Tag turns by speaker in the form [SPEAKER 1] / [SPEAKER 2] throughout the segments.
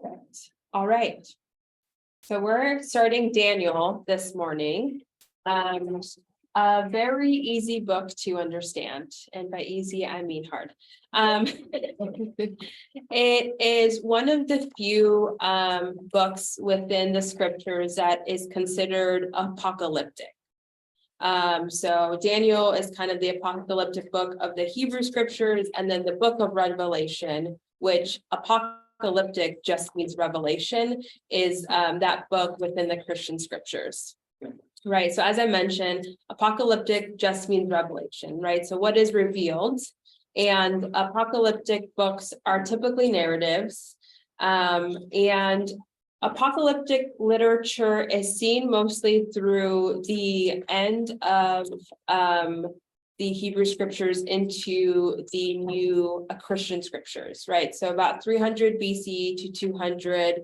[SPEAKER 1] Perfect. All right. So we're starting Daniel this morning. A very easy book to understand. And by easy, I mean hard. It is one of the few books within the scriptures that is considered apocalyptic. So Daniel is kind of the apocalyptic book of the Hebrew scriptures, and then the book of Revelation, which apocalyptic just means revelation, is that book within the Christian scriptures. Right. So as I mentioned, apocalyptic just means revelation, right? So what is revealed? And apocalyptic books are typically narratives. And apocalyptic literature is seen mostly through the end of the Hebrew scriptures into the new Christian scriptures, right? So about 300 BC to 200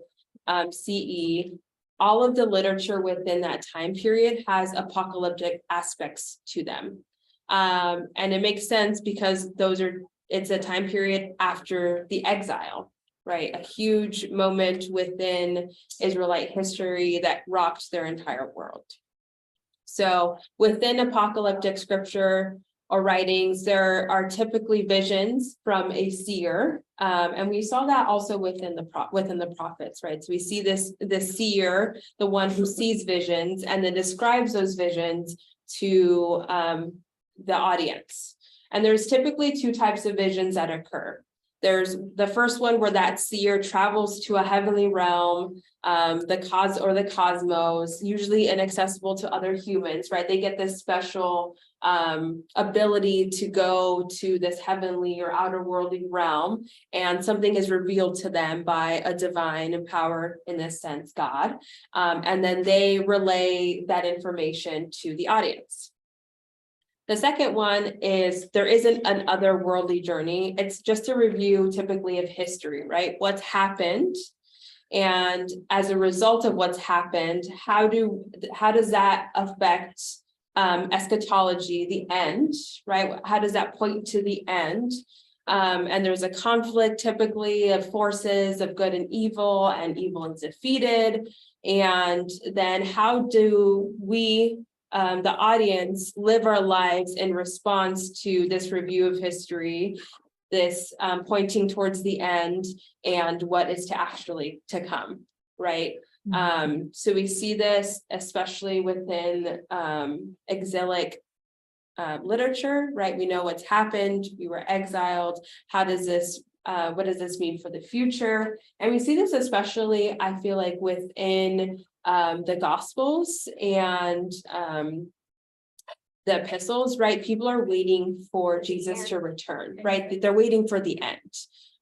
[SPEAKER 1] CE. All of the literature within that time period has apocalyptic aspects to them. And it makes sense because it's a time period after the exile, right? A huge moment within Israelite history that rocked their entire world. So within apocalyptic scripture or writings, there are typically visions from a seer. And we saw that also within the prophets, right? So we see the seer, the one who sees visions and then describes those visions to the audience. And there's typically two types of visions that occur. There's the first one where that seer travels to a heavenly realm, the cosmos, usually inaccessible to other humans, right? They get this special ability to go to this heavenly or outer worldly realm, and something is revealed to them by a divine power, in this sense, God. And then they relay that information to the audience. The second one is there isn't an otherworldly journey. It's just a review typically of history, right? What's happened. And as a result of what's happened, how does that affect eschatology, the end, right? How does that point to the end? And there's a conflict typically of forces of good and evil is defeated. And then how do we, the audience, live our lives in response to this review of history, this pointing towards the end and what is to come, right? So we see this especially within exilic literature, right? We know what's happened. We were exiled. What does this mean for the future? And we see this especially, I feel like, within the Gospels and the epistles, right? People are waiting for Jesus to return, right? They're waiting for the end.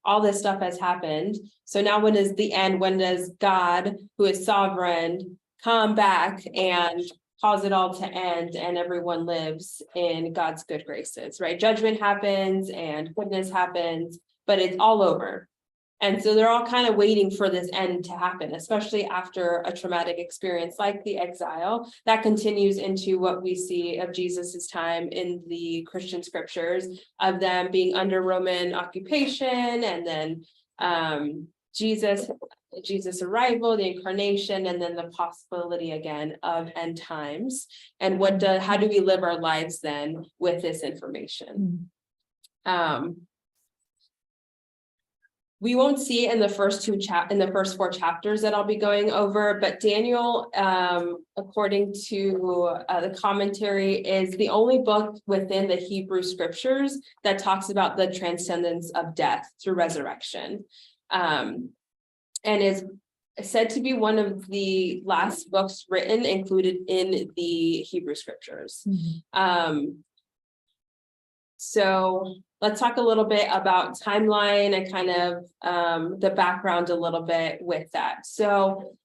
[SPEAKER 1] All this stuff has happened. So now when is the end? When does God, who is sovereign, come back and cause it all to end and everyone lives in God's good graces, right? Judgment happens and goodness happens, but it's all over. And so they're all kind of waiting for this end to happen, especially after a traumatic experience like the exile. That continues into what we see of Jesus's time in the Christian scriptures, of them being under Roman occupation, and then Jesus' arrival, the incarnation, and then the possibility again of end times. And how do we live our lives then with this information? We won't see it in the first four chapters that I'll be going over, but Daniel, according to the commentary, is the only book within the Hebrew scriptures that talks about the transcendence of death through resurrection, and is said to be one of the last books written included in the Hebrew scriptures. So let's talk a little bit about timeline and kind of the background a little bit with that. So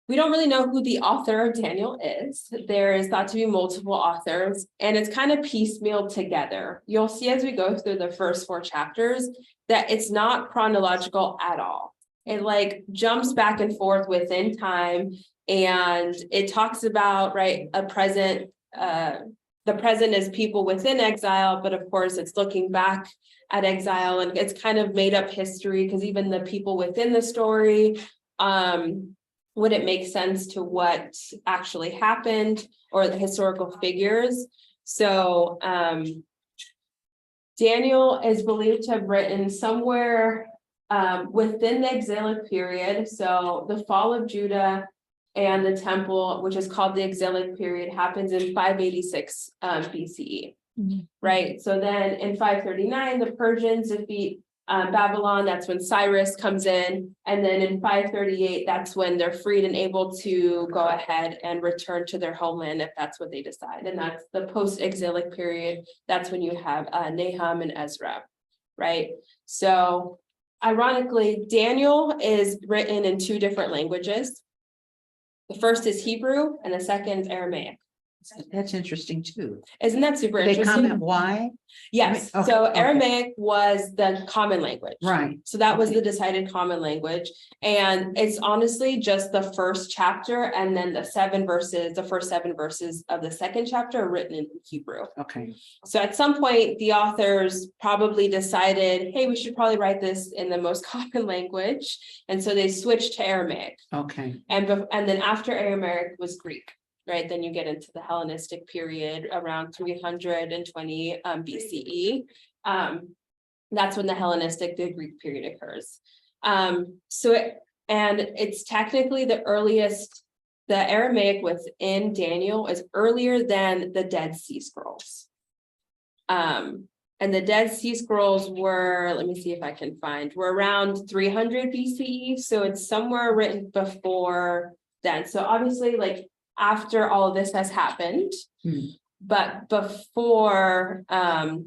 [SPEAKER 1] we don't really know who the author of Daniel is. There is thought to be multiple authors, and it's kind of piecemealed together. You'll see as we go through the first four chapters that it's not chronological at all. It like jumps back and forth within time, and it talks about, right, a present, the present is people within exile, but of course it's looking back at exile, and it's kind of made up history because even the people within the story would it make sense to what actually happened or the historical figures? So, Daniel is believed to have written somewhere within the exilic period. So the fall of Judah and the temple, which is called the exilic period, happens in 586 BCE. Right. So then in 539, the Persians defeat Babylon. That's when Cyrus comes in. And then in 538, that's when they're freed and able to go ahead and return to their homeland if that's what they decide. And that's the post-exilic period. That's when you have Nahum and Ezra. Right. So ironically, Daniel is written in two different languages. The first is Hebrew and the second is Aramaic.
[SPEAKER 2] That's interesting too.
[SPEAKER 1] Isn't that super
[SPEAKER 2] They
[SPEAKER 1] interesting?
[SPEAKER 2] comment why?
[SPEAKER 1] Yes,
[SPEAKER 2] Okay,
[SPEAKER 1] so
[SPEAKER 2] okay.
[SPEAKER 1] Aramaic was the common language.
[SPEAKER 2] Right.
[SPEAKER 1] So that was
[SPEAKER 2] Okay.
[SPEAKER 1] the decided common language. And it's honestly just the first chapter and then the first 7 verses of the second chapter are written in Hebrew.
[SPEAKER 2] Okay.
[SPEAKER 1] So at some point, the authors probably decided, hey, we should probably write this in the most common language. And so they switched to Aramaic.
[SPEAKER 2] Okay.
[SPEAKER 1] And then after Aramaic was Greek. Right, then you get into the Hellenistic period around 320 BCE. That's when the Hellenistic, the Greek period occurs. And it's technically the earliest, the Aramaic within Daniel is earlier than the Dead Sea Scrolls. And the Dead Sea Scrolls were, let me see if I can find, were around 300 BCE. So it's somewhere written before then. So obviously, like, after all of this has happened, but before the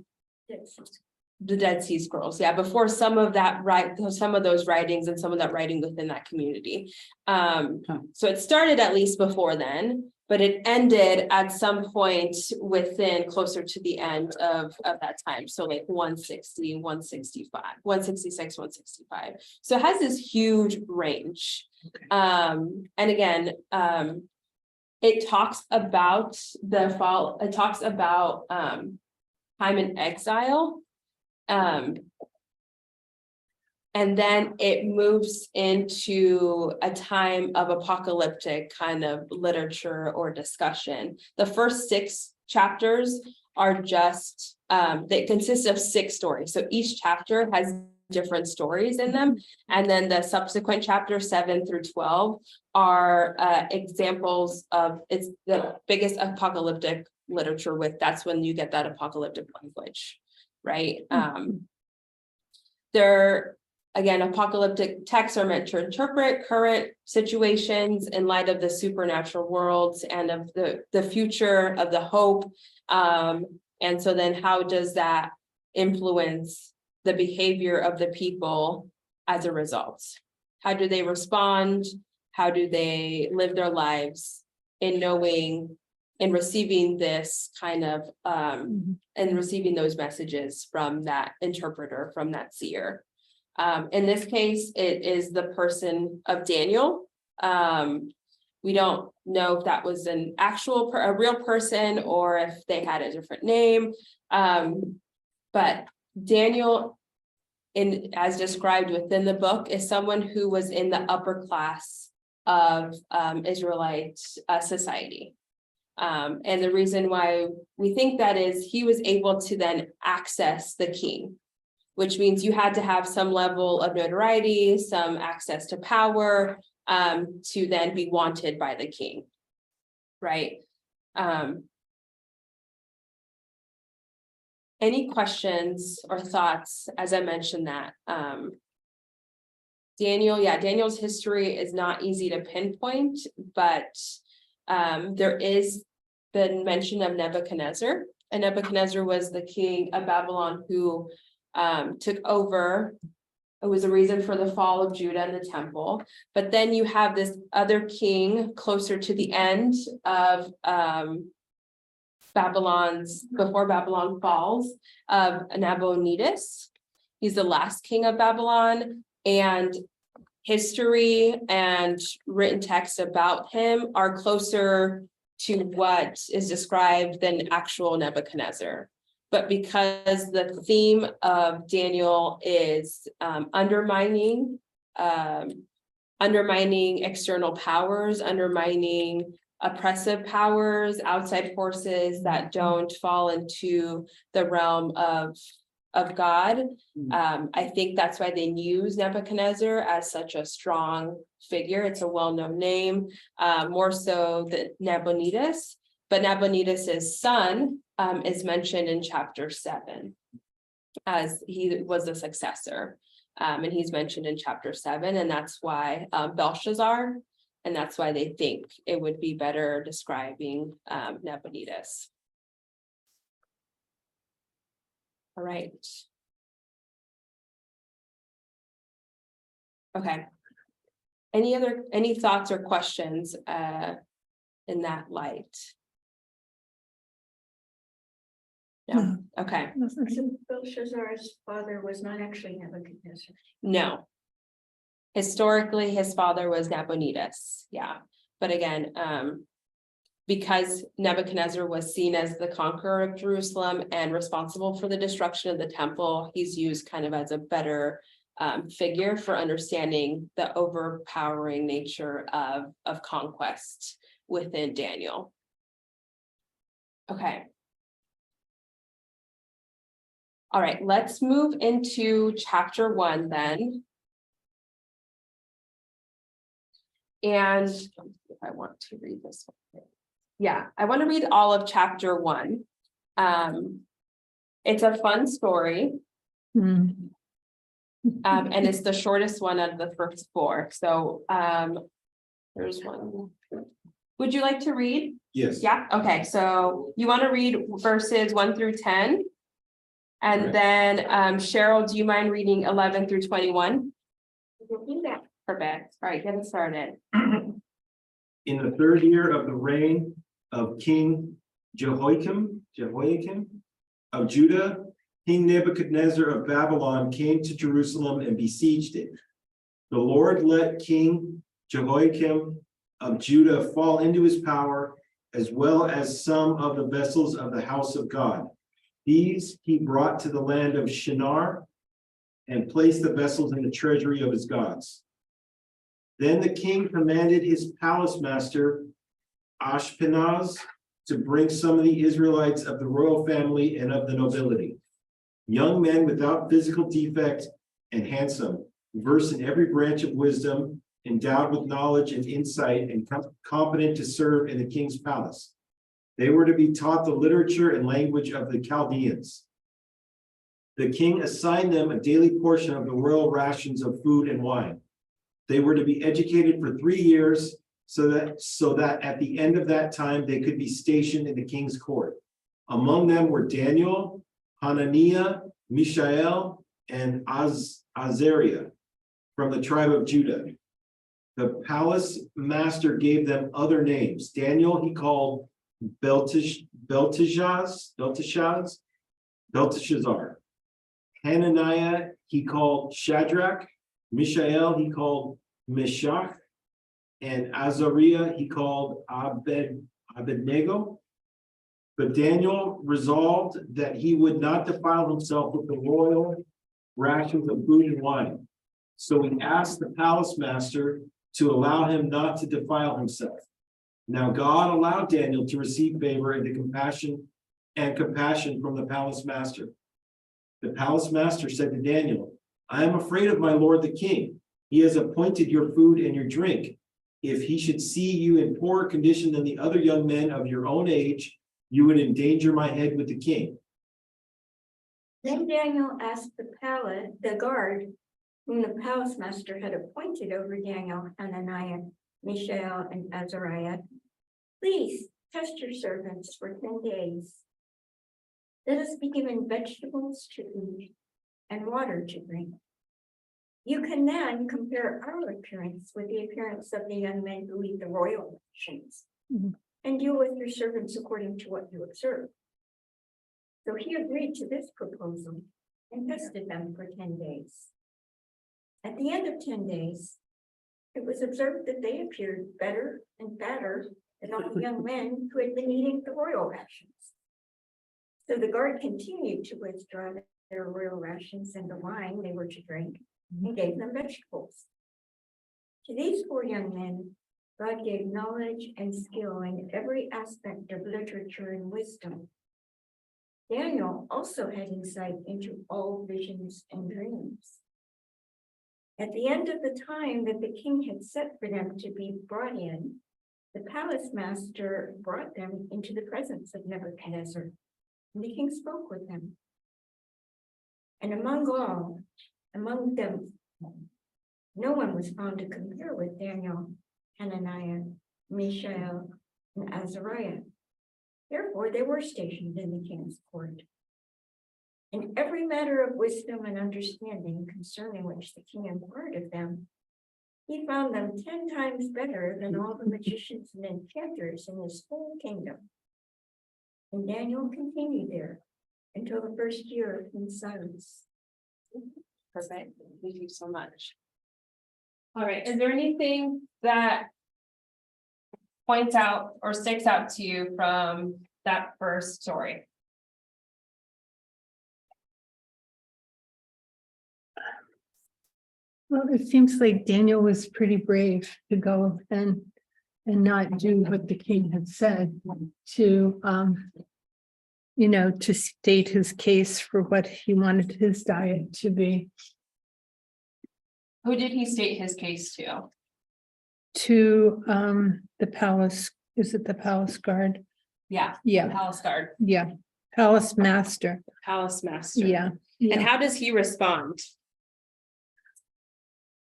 [SPEAKER 1] Dead Sea Scrolls, before some of those writings and some of that writing within that community. So it started at least before then, but it ended at some point within closer to the end of that time. So like 160, 165, 166, 165. So it has this huge range.
[SPEAKER 2] Okay.
[SPEAKER 1] And again, it talks about the fall, it talks about time in exile. And then it moves into a time of apocalyptic kind of literature or discussion. The first 6 chapters are just, they consist of 6 stories. So each chapter has different stories in them. And then the subsequent chapters 7 through 12 are examples of, it's the biggest apocalyptic literature that's when you get that apocalyptic language, right? Again, apocalyptic texts are meant to interpret current situations in light of the supernatural worlds and of the future of the hope. And so then how does that influence the behavior of the people as a result? How do they respond? How do they live their lives in receiving this kind of, and receiving those messages from that interpreter, from that seer? In this case, it is the person of Daniel. We don't know if that was a real person or if they had a different name. But Daniel, as described within the book, is someone who was in the upper class of Israelite society. And the reason why we think that is he was able to then access the king, which means you had to have some level of notoriety, some access to power, to then be wanted by the king, right? Any questions or thoughts, as I mentioned that? Daniel's history is not easy to pinpoint, but there is the mention of Nebuchadnezzar. And Nebuchadnezzar was the king of Babylon who took over. It was a reason for the fall of Judah and the temple. But then you have this other king closer to the end of before Babylon falls, of Nabonidus. He's the last king of Babylon, and history and written texts about him are closer to what is described than actual Nebuchadnezzar. But because the theme of Daniel is undermining undermining external powers, undermining oppressive powers, outside forces that don't fall into the realm of God. I think that's why they use Nebuchadnezzar as such a strong figure. It's a well-known name, more so than Nabonidus, but Nabonidus's son is mentioned in chapter 7 as he was the successor. And he's mentioned in chapter 7, and that's why Belshazzar, and that's why they think it would be better describing Nabonidus. All right. Okay. Any thoughts or questions in that light? No, okay,
[SPEAKER 3] Belshazzar's father was not actually Nebuchadnezzar.
[SPEAKER 1] no. Historically, his father was Nabonidus, yeah, but again, because Nebuchadnezzar was seen as the conqueror of Jerusalem and responsible for the destruction of the temple, he's used kind of as a better figure for understanding the overpowering nature of conquest within Daniel. Okay. All right, let's move into chapter 1 then. And if I want to read this one. Yeah, I want to read all of chapter 1. It's a fun story. And it's the shortest one of the first 4. So there's one. Would you like to read?
[SPEAKER 4] Yes.
[SPEAKER 1] Yeah, okay, so you want to read verses 1 through 10? And
[SPEAKER 4] Right.
[SPEAKER 1] then Cheryl, do you mind reading 11 through 21?
[SPEAKER 3] We'll do that.
[SPEAKER 1] Perfect. All right, get it started.
[SPEAKER 4] In the 3rd year of the reign of King Jehoiakim of Judah, King Nebuchadnezzar of Babylon came to Jerusalem and besieged it. The Lord let King Jehoiakim of Judah fall into his power, as well as some of the vessels of the house of God. These he brought to the land of Shinar and placed the vessels in the treasury of his gods. Then the king commanded his palace master, Ashpenaz, to bring some of the Israelites of the royal family and of the nobility, young men without physical defect and handsome, versed in every branch of wisdom, endowed with knowledge and insight, and competent to serve in the king's palace. They were to be taught the literature and language of the Chaldeans. The king assigned them a daily portion of the royal rations of food and wine. They were to be educated for 3 years so that at the end of that time they could be stationed in the king's court. Among them were Daniel, Hananiah, Mishael, and Azariah from the tribe of Judah. The palace master gave them other names. Daniel he called Belteshazzar. Hananiah he called Shadrach. Mishael he called Meshach, and Azariah he called Abednego. But Daniel resolved that he would not defile himself with the royal rations of food and wine. So he asked the palace master to allow him not to defile himself. Now God allowed Daniel to receive favor and compassion from the palace master. The palace master said to Daniel, I am afraid of my lord the king. He has appointed your food and your drink. If he should see you in poorer condition than the other young men of your own age, you would endanger my head with the king.
[SPEAKER 3] Then Daniel asked the guard, whom the palace master had appointed over Daniel, Hananiah, Mishael, and Azariah, please test your servants for 10 days. Let us be given vegetables to eat and water to drink. You can then compare our appearance with the appearance of the young men who eat the royal rations, and deal with your servants according to what you observe. So he agreed to this proposal and tested them for 10 days. At the end of 10 days, it was observed that they appeared better and fatter than all the young men who had been eating the royal rations. So the guard continued to withdraw their royal rations and the wine they were to drink, and gave them vegetables. To these 4 young men, God gave knowledge and skill in every aspect of literature and wisdom. Daniel also had insight into all visions and dreams. At the end of the time that the king had set for them to be brought in, the palace master brought them into the presence of Nebuchadnezzar, and the king spoke with them. And among them, no one was found to compare with Daniel, Hananiah, Mishael, and Azariah. Therefore, they were stationed in the king's court. In every matter of wisdom and understanding concerning which the king inquired of them, he found them 10 times better than all the magicians and enchanters in his whole kingdom. And Daniel continued there until the first year of King Cyrus.
[SPEAKER 1] Perfect. Thank you so much. All right, is there anything that points out or sticks out to you from that first story?
[SPEAKER 5] Well, it seems like Daniel was pretty brave to go and not do what the king had said to, to state his case for what he wanted his diet to be.
[SPEAKER 1] Who did he state his case to?
[SPEAKER 5] To the palace, is it the palace guard?
[SPEAKER 1] Yeah,
[SPEAKER 5] Yeah,
[SPEAKER 1] palace guard,
[SPEAKER 5] yeah, palace master,
[SPEAKER 1] palace master.
[SPEAKER 5] yeah.
[SPEAKER 1] And how does he respond?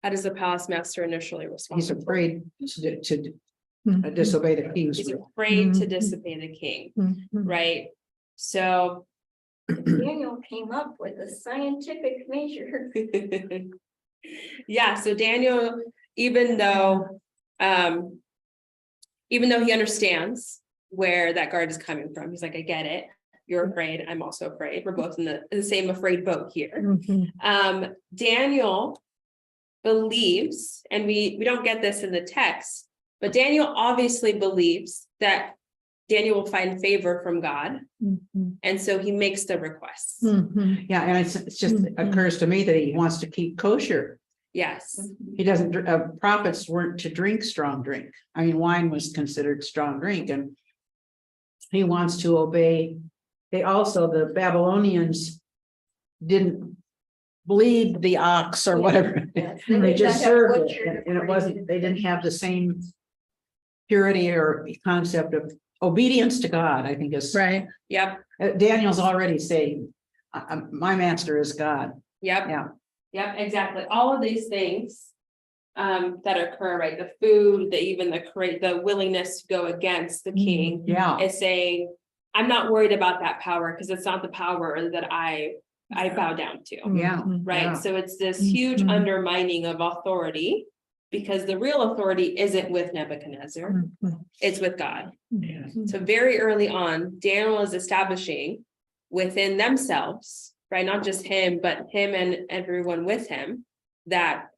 [SPEAKER 1] How does the palace master initially respond?
[SPEAKER 2] He's afraid to
[SPEAKER 5] Mhm.
[SPEAKER 2] disobey the king's
[SPEAKER 1] He's
[SPEAKER 2] will.
[SPEAKER 1] afraid to
[SPEAKER 5] Mhm.
[SPEAKER 1] disobey the king,
[SPEAKER 5] Mhm.
[SPEAKER 1] right? So.
[SPEAKER 3] Daniel came up with a scientific measure.
[SPEAKER 1] Yeah, so Daniel, even though he understands where that guard is coming from, he's like, I get it. You're afraid. I'm also afraid. We're both in the same afraid boat here.
[SPEAKER 5] Mhm.
[SPEAKER 1] Daniel believes, and we don't get this in the text, but Daniel obviously believes that Daniel will find favor from God.
[SPEAKER 5] Mhm.
[SPEAKER 1] And so he makes the requests.
[SPEAKER 5] Mhm.
[SPEAKER 2] Yeah, and it's just occurs to me that he wants to keep kosher.
[SPEAKER 1] Yes.
[SPEAKER 2] He doesn't, prophets weren't to drink strong drink. I mean, wine was considered strong drink, and he wants to obey. The Babylonians didn't bleed the ox or whatever.
[SPEAKER 3] Yes,
[SPEAKER 2] They
[SPEAKER 3] did
[SPEAKER 2] just
[SPEAKER 3] not have
[SPEAKER 2] served
[SPEAKER 3] butchered
[SPEAKER 2] it, and it
[SPEAKER 3] or
[SPEAKER 2] wasn't, they didn't have the same purity or concept of obedience to God, I think is.
[SPEAKER 5] Right.
[SPEAKER 1] Yep.
[SPEAKER 2] Daniel's already saying, my master is God.
[SPEAKER 1] Yep.
[SPEAKER 2] Yeah.
[SPEAKER 1] Yep, exactly. All of these things that occur, right? The food, the willingness to go against the king
[SPEAKER 2] Yeah.
[SPEAKER 1] is saying, I'm not worried about that power because it's not the power that I bow down to.
[SPEAKER 2] Yeah.
[SPEAKER 5] Mhm.
[SPEAKER 1] Right.
[SPEAKER 2] Yeah.
[SPEAKER 1] So it's this huge
[SPEAKER 5] Mhm.
[SPEAKER 1] undermining of authority because the real authority isn't with Nebuchadnezzar,
[SPEAKER 5] Mhm.
[SPEAKER 1] it's with God.
[SPEAKER 5] Mhm.
[SPEAKER 1] So very early on, Daniel is establishing within themselves, right? Not just him, but him and everyone with him, that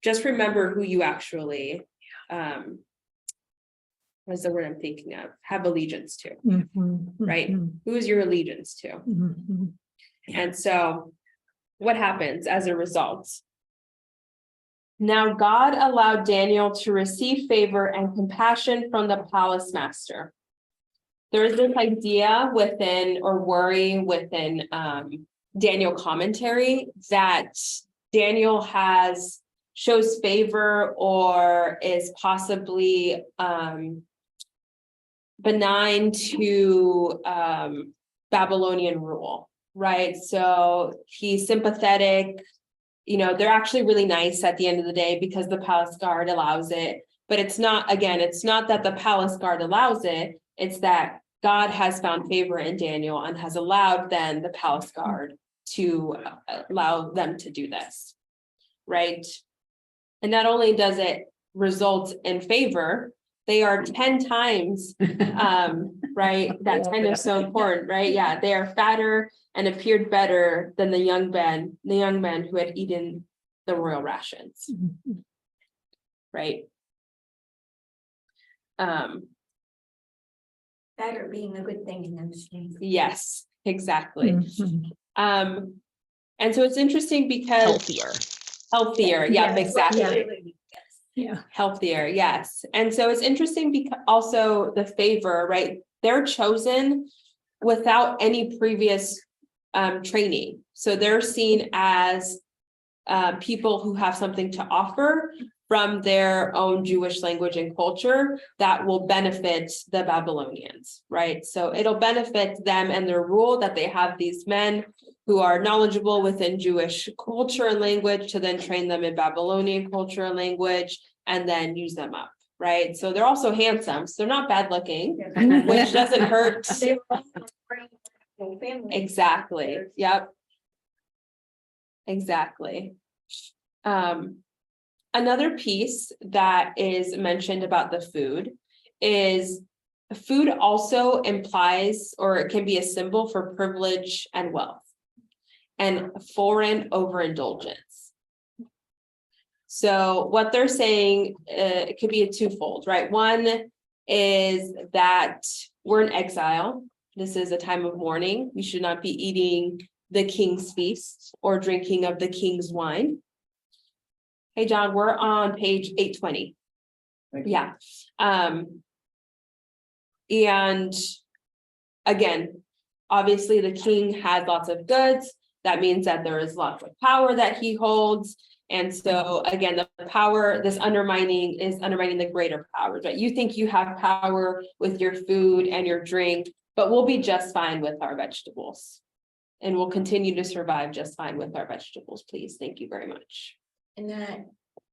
[SPEAKER 1] just remember who you actually, what's the word I'm thinking of? Have allegiance to,
[SPEAKER 5] Mhm.
[SPEAKER 1] right?
[SPEAKER 5] Mhm.
[SPEAKER 1] Who is your allegiance to?
[SPEAKER 5] Mhm.
[SPEAKER 1] And so what happens as a result? Now God allowed Daniel to receive favor and compassion from the palace master. There is this idea within or worry within Daniel commentary that Daniel shows favor or is possibly benign to Babylonian rule, right? So he's sympathetic. They're actually really nice at the end of the day because the palace guard allows it. But it's not that the palace guard allows it. It's that God has found favor in Daniel and has allowed then the palace guard to allow them to do this, right? And not only does it result in favor, they are 10 times, right? That 10 is so important, right? Yeah, they are fatter and appeared better than the young men who had eaten the royal rations,
[SPEAKER 5] Mhm.
[SPEAKER 1] right?
[SPEAKER 3] Better being a good thing in those days.
[SPEAKER 1] Yes, exactly.
[SPEAKER 5] Mhm.
[SPEAKER 1] And so it's interesting because
[SPEAKER 6] healthier.
[SPEAKER 1] healthier, yeah,
[SPEAKER 3] Yes,
[SPEAKER 1] exactly.
[SPEAKER 3] absolutely, yes.
[SPEAKER 5] Yeah.
[SPEAKER 1] Healthier, yes. And so it's interesting because also the favor, right? They're chosen without any previous training. So they're seen as people who have something to offer from their own Jewish language and culture that will benefit the Babylonians, right? So it'll benefit them and their rule that they have these men who are knowledgeable within Jewish culture and language to then train them in Babylonian culture and language and then use them up, right? So they're also handsome, so they're not bad looking, which doesn't hurt.
[SPEAKER 3] They were all from great families.
[SPEAKER 1] Exactly, yep. Exactly. Another piece that is mentioned about the food is food also implies, or it can be a symbol for privilege and wealth and foreign overindulgence. So what they're saying, it could be a twofold, right? One is that we're in exile. This is a time of mourning. We should not be eating the king's feast or drinking of the king's wine. Hey, John, we're on page 820. Yeah. And again, obviously the king had lots of goods. That means that there is lots of power that he holds. And so again, the power, this undermining the greater power, but you think you have power with your food and your drink, but we'll be just fine with our vegetables. And we'll continue to survive just fine with our vegetables, please. Thank you very much.
[SPEAKER 3] And that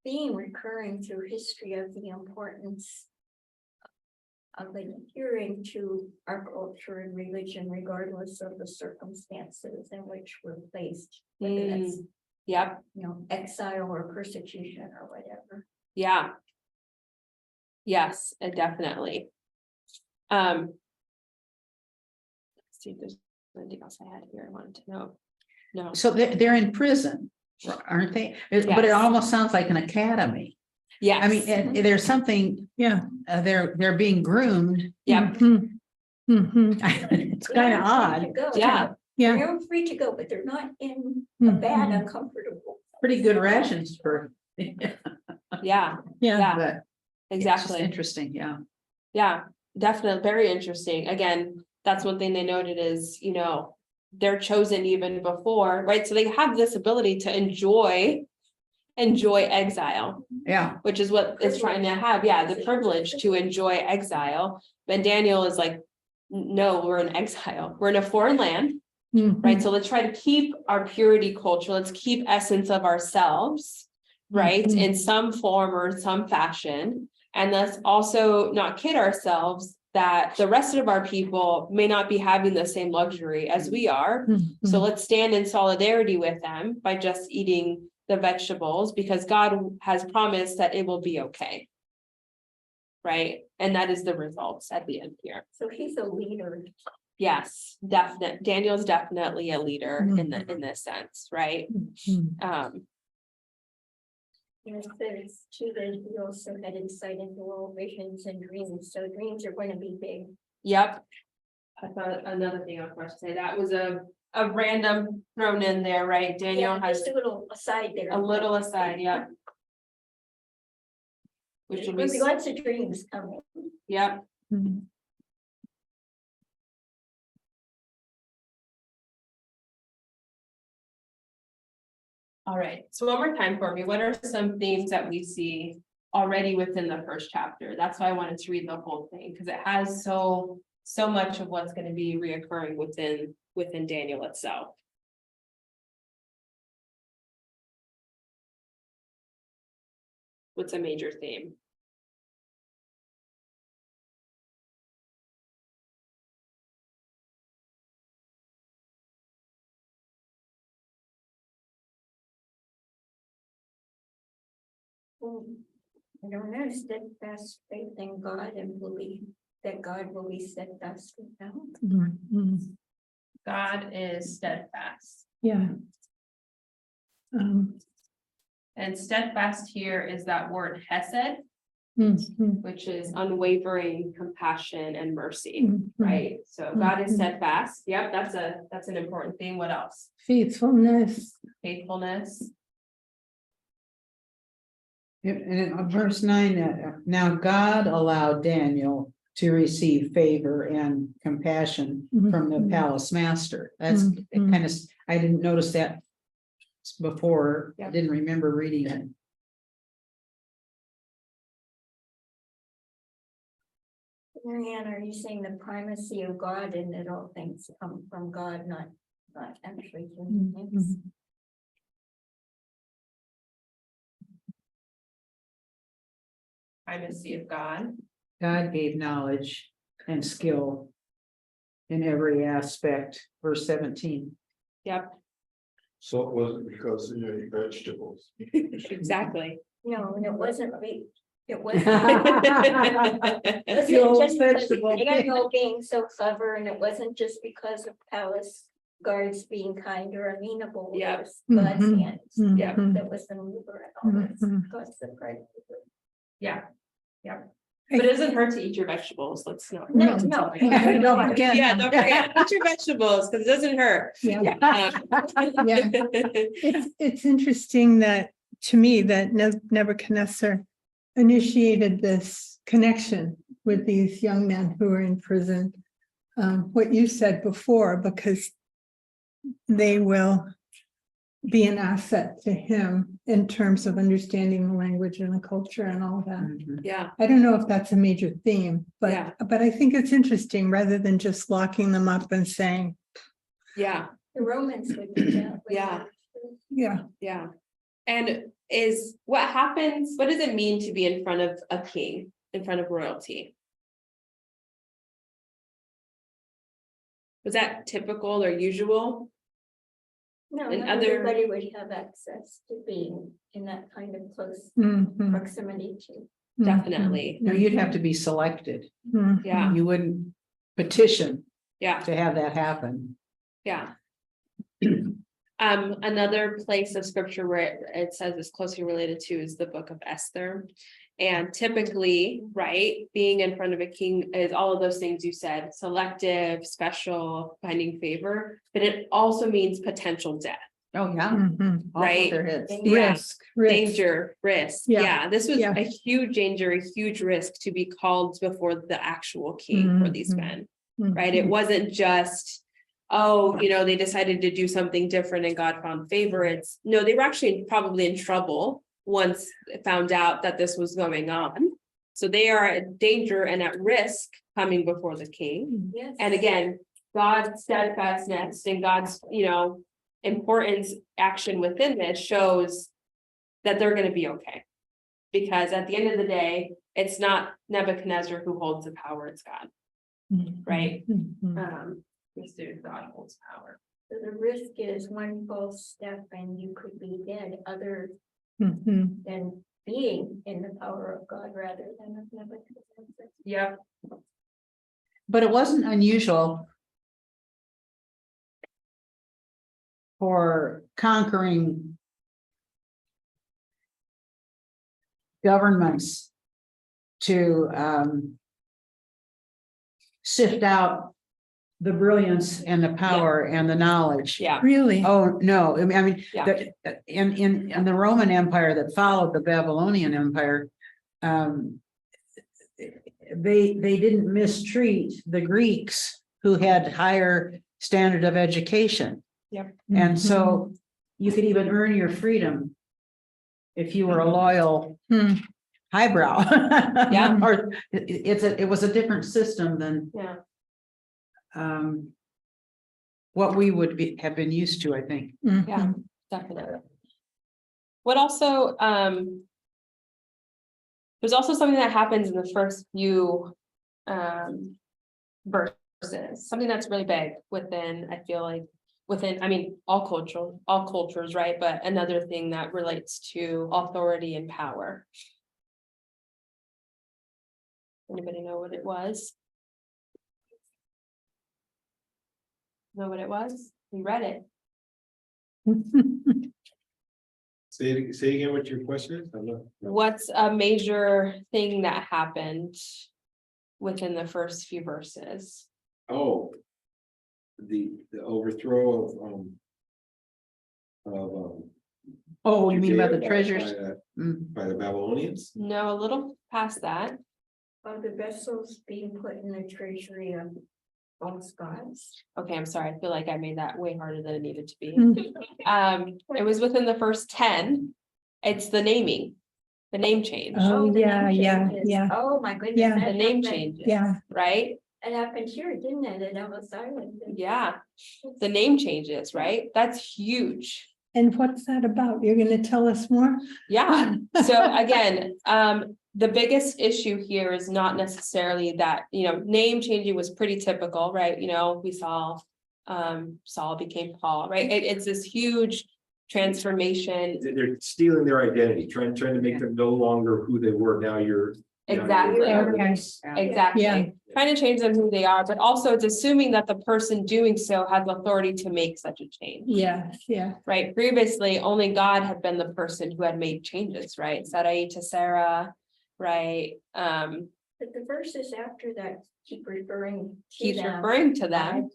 [SPEAKER 3] theme recurring through history of the importance of adhering to our culture and religion, regardless of the circumstances in which we're placed, whether that's,
[SPEAKER 1] Yep,
[SPEAKER 3] exile or persecution or whatever.
[SPEAKER 1] yeah. Yes, definitely. Let's see if there's anything else I had here I wanted to know. No.
[SPEAKER 2] So they're in prison, aren't they? But it
[SPEAKER 1] Yes.
[SPEAKER 2] almost sounds like an academy.
[SPEAKER 1] Yes.
[SPEAKER 2] I mean, there's something,
[SPEAKER 5] Yeah.
[SPEAKER 2] they're being groomed.
[SPEAKER 1] Yep.
[SPEAKER 5] Mhm. Mhm.
[SPEAKER 2] It's kind of odd.
[SPEAKER 1] Yeah.
[SPEAKER 5] Yeah.
[SPEAKER 3] They're free to go, but they're not in a bad,
[SPEAKER 5] Mhm.
[SPEAKER 3] uncomfortable.
[SPEAKER 2] Pretty good rations for,
[SPEAKER 1] Yeah.
[SPEAKER 5] Yeah.
[SPEAKER 1] Yeah.
[SPEAKER 2] but it's just
[SPEAKER 1] Exactly.
[SPEAKER 2] interesting, yeah.
[SPEAKER 1] Yeah, definitely. Very interesting. Again, that's one thing they noted is, they're chosen even before, right? So they have this ability to enjoy exile,
[SPEAKER 2] Yeah,
[SPEAKER 1] which is what it's trying to have. Yeah, the privilege to enjoy exile. But Daniel is like, no, we're in exile. We're in a foreign land, right? So let's try to keep our purity culture. Let's keep essence of ourselves, right?
[SPEAKER 5] Mhm.
[SPEAKER 1] In some form or some fashion. And let's also not kid ourselves that the rest of our people may not be having the same luxury as we are. So let's stand in solidarity with them by just eating the vegetables because God has promised that it will be okay. Right? And that is the results at the end here.
[SPEAKER 3] So he's a leader.
[SPEAKER 1] Yes, definite. Daniel's definitely a leader in this sense, right?
[SPEAKER 3] It says too that he also had insight into all visions and dreams. So dreams are going to be big.
[SPEAKER 1] Yep. I thought another thing I was going to say, that was a random thrown in there, right? Daniel
[SPEAKER 3] Yeah,
[SPEAKER 1] has
[SPEAKER 3] just a little aside there.
[SPEAKER 1] a little aside, yep. Which will
[SPEAKER 3] There'll be
[SPEAKER 1] be,
[SPEAKER 3] lots of dreams coming.
[SPEAKER 1] yep.
[SPEAKER 5] Mhm.
[SPEAKER 1] All right, so one more time for me, what are some themes that we see already within the first chapter? That's why I wanted to read the whole thing, because it has so much of what's going to be reoccurring within Daniel itself. What's a major theme?
[SPEAKER 3] I don't know, steadfast faith in God and believe that God will be steadfast with them.
[SPEAKER 5] Mhm.
[SPEAKER 1] God is steadfast.
[SPEAKER 5] Yeah.
[SPEAKER 1] And steadfast here is that word hesed,
[SPEAKER 5] Mhm.
[SPEAKER 1] which is unwavering compassion and mercy,
[SPEAKER 5] Mhm.
[SPEAKER 1] right? So God is
[SPEAKER 5] Mhm.
[SPEAKER 1] steadfast. Yep, that's an important thing. What else?
[SPEAKER 5] Faithfulness.
[SPEAKER 1] Faithfulness.
[SPEAKER 2] In verse 9, now God allowed Daniel to receive favor and compassion from the palace master. That's kind of, I didn't notice that before. I
[SPEAKER 1] Yeah.
[SPEAKER 2] didn't remember reading it.
[SPEAKER 3] Marianne, are you saying the primacy of God and that all things come from God, not actually human beings?
[SPEAKER 1] Primacy of God.
[SPEAKER 2] God gave knowledge and skill in every aspect. Verse 17.
[SPEAKER 1] Yep,
[SPEAKER 6] So it wasn't because you ate vegetables.
[SPEAKER 1] exactly.
[SPEAKER 3] No, and it wasn't, it
[SPEAKER 2] Fuel,
[SPEAKER 3] wasn't just
[SPEAKER 2] vegetable.
[SPEAKER 3] because Daniel being so clever, and it wasn't just because of palace guards being kind or amenable. It
[SPEAKER 1] Yeah.
[SPEAKER 3] was God's
[SPEAKER 5] Mhm.
[SPEAKER 3] hands.
[SPEAKER 1] Yeah.
[SPEAKER 3] That was the mover and all this. God's the price.
[SPEAKER 1] Yeah, yeah. But it doesn't hurt to eat your vegetables, let's not.
[SPEAKER 3] No,
[SPEAKER 1] don't
[SPEAKER 3] no.
[SPEAKER 1] forget.
[SPEAKER 5] Don't forget.
[SPEAKER 1] Yeah, don't forget, eat your vegetables, because it doesn't hurt.
[SPEAKER 5] Yeah.
[SPEAKER 1] Yeah.
[SPEAKER 5] It's interesting that, to me, that Nebuchadnezzar initiated this connection with these young men who are in prison. What you said before, because they will be an asset to him in terms of understanding the language and the culture and all that.
[SPEAKER 2] Mhm.
[SPEAKER 1] Yeah,
[SPEAKER 5] I don't know if that's a major theme,
[SPEAKER 1] Yeah.
[SPEAKER 5] but I think it's interesting, rather than just locking them up and saying,
[SPEAKER 1] yeah,
[SPEAKER 3] The Romans would do that.
[SPEAKER 1] Yeah.
[SPEAKER 5] yeah,
[SPEAKER 1] yeah. And what happens, what does it mean to be in front of a king, in front of royalty? Was that typical or usual?
[SPEAKER 3] No,
[SPEAKER 1] And
[SPEAKER 3] not
[SPEAKER 1] other-
[SPEAKER 3] everybody would have access to being in that kind of close
[SPEAKER 5] mhm,
[SPEAKER 3] proximity to.
[SPEAKER 1] Definitely,
[SPEAKER 2] No, you'd have to be selected.
[SPEAKER 5] mhm,
[SPEAKER 1] yeah,
[SPEAKER 2] You wouldn't petition
[SPEAKER 1] yeah,
[SPEAKER 2] to have that happen.
[SPEAKER 1] yeah. Another place of scripture where it says it's closely related to is the book of Esther. And typically, right, being in front of a king is all of those things you said, selective, special, finding favor, but it also means potential death,
[SPEAKER 2] Oh, yeah.
[SPEAKER 5] mhm.
[SPEAKER 2] Off with
[SPEAKER 1] Right.
[SPEAKER 2] their heads.
[SPEAKER 1] Yeah.
[SPEAKER 5] Risk.
[SPEAKER 1] danger, risk.
[SPEAKER 5] Yeah,
[SPEAKER 1] Yeah, this was
[SPEAKER 5] yeah.
[SPEAKER 1] a huge danger, a huge risk to be called before the actual king for these
[SPEAKER 5] Mhm.
[SPEAKER 1] men, right? It
[SPEAKER 5] Mhm.
[SPEAKER 1] wasn't just, oh, they decided to do something different and God found favor. It's no, they were actually probably in trouble once it found out that this was going on. So they are at danger and at risk coming before the king.
[SPEAKER 3] Yes.
[SPEAKER 1] And again, God's steadfastness and God's, importance action within this shows that they're gonna be okay. Because at the end of the day, it's not Nebuchadnezzar who holds the power, it's God, right?
[SPEAKER 5] Mhm.
[SPEAKER 1] This dude, God holds power.
[SPEAKER 3] So the risk is one false step and you could be dead, other
[SPEAKER 5] Mhm.
[SPEAKER 3] than being in the power of God rather than of Nebuchadnezzar.
[SPEAKER 1] Yep.
[SPEAKER 2] But it wasn't unusual for conquering governments to sift out the brilliance and the power and the knowledge.
[SPEAKER 1] Yeah,
[SPEAKER 5] Really?
[SPEAKER 2] Oh, no, I mean,
[SPEAKER 1] Yeah.
[SPEAKER 2] in the Roman Empire that followed the Babylonian Empire, they didn't mistreat the Greeks who had higher standard of education.
[SPEAKER 1] Yep.
[SPEAKER 2] And so you could even earn your freedom if you were a loyal
[SPEAKER 5] Hmm.
[SPEAKER 2] highbrow.
[SPEAKER 1] Yeah.
[SPEAKER 2] Or it was a different system than
[SPEAKER 1] yeah,
[SPEAKER 2] what we would have been used to, I think.
[SPEAKER 5] Mhm.
[SPEAKER 1] yeah, definitely. What also, there's also something that happens in the first few verses, something that's really big within, I feel like, all cultures, right? But another thing that relates to authority and power. Anybody know what it was? Know what it was? We read it.
[SPEAKER 6] Say again what your question is? I'm not-
[SPEAKER 1] What's a major thing that happened within the first few verses?
[SPEAKER 6] Oh. The overthrow of
[SPEAKER 2] Oh, you mean about the
[SPEAKER 4] Judea
[SPEAKER 2] treasures?
[SPEAKER 4] by
[SPEAKER 2] Mm.
[SPEAKER 4] by the Babylonians?
[SPEAKER 1] No, a little past that.
[SPEAKER 3] Are the vessels being put in the treasury of false gods?
[SPEAKER 1] Okay, I'm sorry. I feel like I made that way harder than it needed to be.
[SPEAKER 5] Mm.
[SPEAKER 1] It was within the first 10. It's the naming, the name change,
[SPEAKER 5] Oh,
[SPEAKER 3] the
[SPEAKER 5] yeah,
[SPEAKER 3] name
[SPEAKER 5] yeah,
[SPEAKER 3] changes.
[SPEAKER 5] yeah.
[SPEAKER 3] Oh, my goodness.
[SPEAKER 5] Yeah.
[SPEAKER 3] that
[SPEAKER 1] the name
[SPEAKER 3] happened-
[SPEAKER 1] changes.
[SPEAKER 5] Yeah,
[SPEAKER 1] Right?
[SPEAKER 3] It happened here, didn't it? At Ellis Island.
[SPEAKER 1] Yeah, the name changes, right? That's huge.
[SPEAKER 5] and what's that about? You're gonna tell us more?
[SPEAKER 1] Yeah, so again, the biggest issue here is not necessarily that, name changing was pretty typical, right? We saw. Saul became Paul, right? It's this huge transformation.
[SPEAKER 4] They're stealing their identity, trying to make them no longer who they were. Now you're.
[SPEAKER 1] Exactly.
[SPEAKER 5] Okay.
[SPEAKER 1] Exactly.
[SPEAKER 5] Yeah.
[SPEAKER 1] Trying to change them who they are, but also it's assuming that the person doing so has authority to make such a change.
[SPEAKER 5] Yes, yeah.
[SPEAKER 1] Right? Previously, only God had been the person who had made changes, right? Sarai to Sarah, right?
[SPEAKER 3] But the verses after that keep referring. to
[SPEAKER 1] He's
[SPEAKER 3] them
[SPEAKER 1] referring to
[SPEAKER 3] by
[SPEAKER 1] them.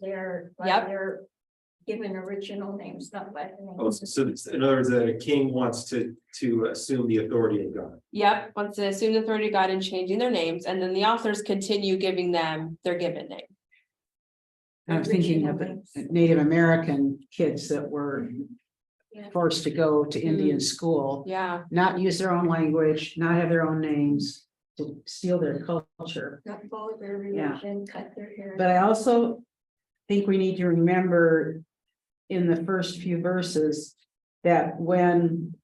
[SPEAKER 3] by
[SPEAKER 1] Yep.
[SPEAKER 3] their given original names, not by the names.
[SPEAKER 4] Oh, so in other words, that a king wants to assume the authority of God.
[SPEAKER 1] Yep, wants to assume the authority of God in changing their names, and then the authors continue giving them their given name.
[SPEAKER 2] I'm thinking of the Native American kids that were
[SPEAKER 3] Yeah.
[SPEAKER 2] forced to go to Indian school,
[SPEAKER 1] Yeah,
[SPEAKER 2] not use their own language, not have their own names, to steal their culture.
[SPEAKER 3] Not follow their
[SPEAKER 2] Yeah.
[SPEAKER 3] religion, cut their hair.
[SPEAKER 2] But I also think we need to remember in the first few verses that when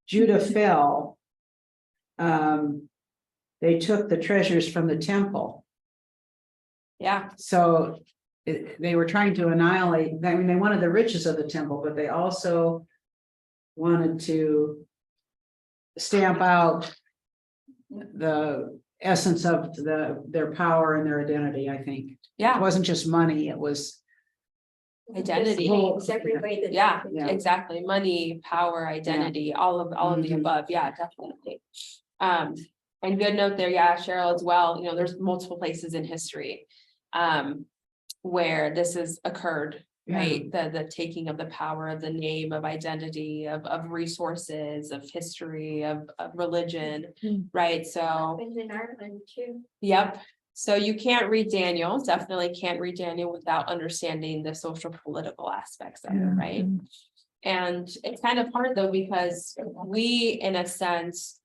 [SPEAKER 2] Judah fell, they took the treasures from the temple.
[SPEAKER 1] yeah,
[SPEAKER 2] So they were trying to annihilate, I mean, they wanted the riches of the temple, but they also wanted to stamp out the essence of their power and their identity, I think. It
[SPEAKER 1] yeah,
[SPEAKER 2] wasn't just money, it was,
[SPEAKER 1] identity.
[SPEAKER 3] It's every way that.
[SPEAKER 1] Yeah,
[SPEAKER 2] Yeah.
[SPEAKER 1] exactly. Money, power, identity, all of the
[SPEAKER 2] Mhm.
[SPEAKER 1] above. Yeah, definitely. And good note there, yeah, Cheryl as well. There's multiple places in history. Where this has occurred, right? The taking of the power of the name, of identity, of resources, of history, of religion,
[SPEAKER 5] Mm.
[SPEAKER 1] right? So,
[SPEAKER 3] Happened in Ireland too.
[SPEAKER 1] yep. So you can't read Daniel, definitely can't read Daniel without understanding the social political aspects of it, right?
[SPEAKER 5] Mhm.
[SPEAKER 1] And it's kind of hard though, because we, in a sense,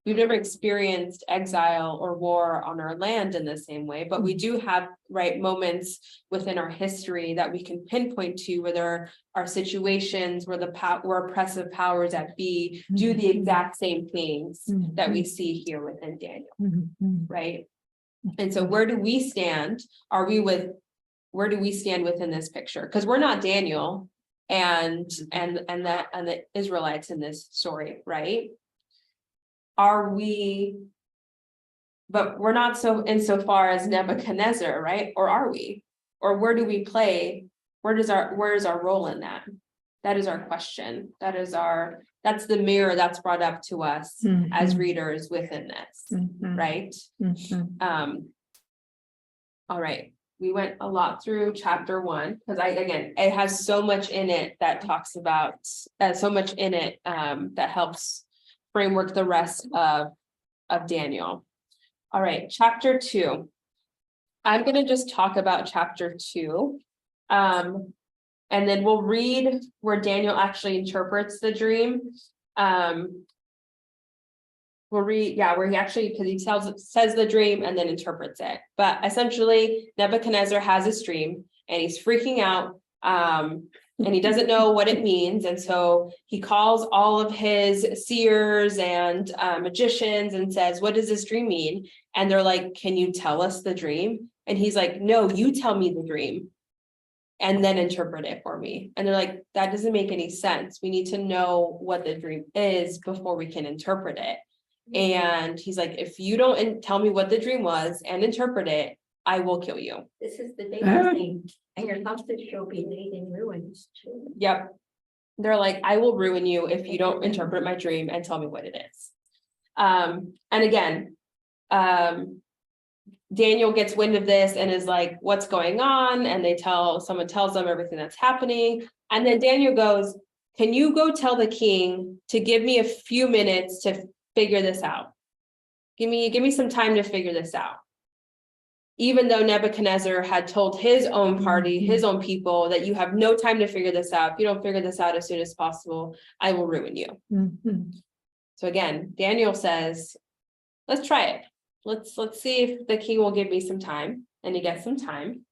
[SPEAKER 1] we've never experienced exile or war on our land in the same way, but we do have, right, moments within our history that we can pinpoint to where there are situations where where oppressive powers that be do the exact same things that we see here within Daniel,
[SPEAKER 5] Mhm.
[SPEAKER 1] right? And so where do we stand? Where do we stand within this picture? Because we're not Daniel and the Israelites in this story, right? Are we? But we're not so insofar as Nebuchadnezzar, right? Or are we? Or where do we play? Where is our role in that? That is our question. That's the mirror that's brought up to us as
[SPEAKER 5] Mhm.
[SPEAKER 1] readers within this,
[SPEAKER 5] Mhm.
[SPEAKER 1] right?
[SPEAKER 5] Mhm.
[SPEAKER 1] All right, we went a lot through chapter 1 because it has so much in it that talks about so much in it that helps framework the rest of Daniel. All right, chapter 2. I'm going to just talk about chapter 2. And then we'll read where Daniel actually interprets the dream. We'll read, where he actually, because he says the dream and then interprets it. But essentially, Nebuchadnezzar has this dream and he's freaking out. And he doesn't know what it means. And so he calls all of his seers and magicians and says, what does this dream mean? And they're like, can you tell us the dream? And he's like, no, you tell me the dream and then interpret it for me. And they're like, that doesn't make any sense. We need to know what the dream is before we can interpret it. And he's like, if you don't tell me what the dream was and interpret it, I will kill you.
[SPEAKER 3] This is the day thing, and your houses shall be laid in ruins too.
[SPEAKER 1] Yep. They're like, I will ruin you if you don't interpret my dream and tell me what it is. And again, Daniel gets wind of this and is like, what's going on? And someone tells them everything that's happening. And then Daniel goes, can you go tell the king to give me a few minutes to figure this out? Give me some time to figure this out. Even though Nebuchadnezzar had told his own party, his own people, that you have no time to figure this out. If you don't figure this out as soon as possible, I will ruin you.
[SPEAKER 5] Mhm.
[SPEAKER 1] So again, Daniel says, let's try it. Let's see if the king will give me some time. And he gets some time.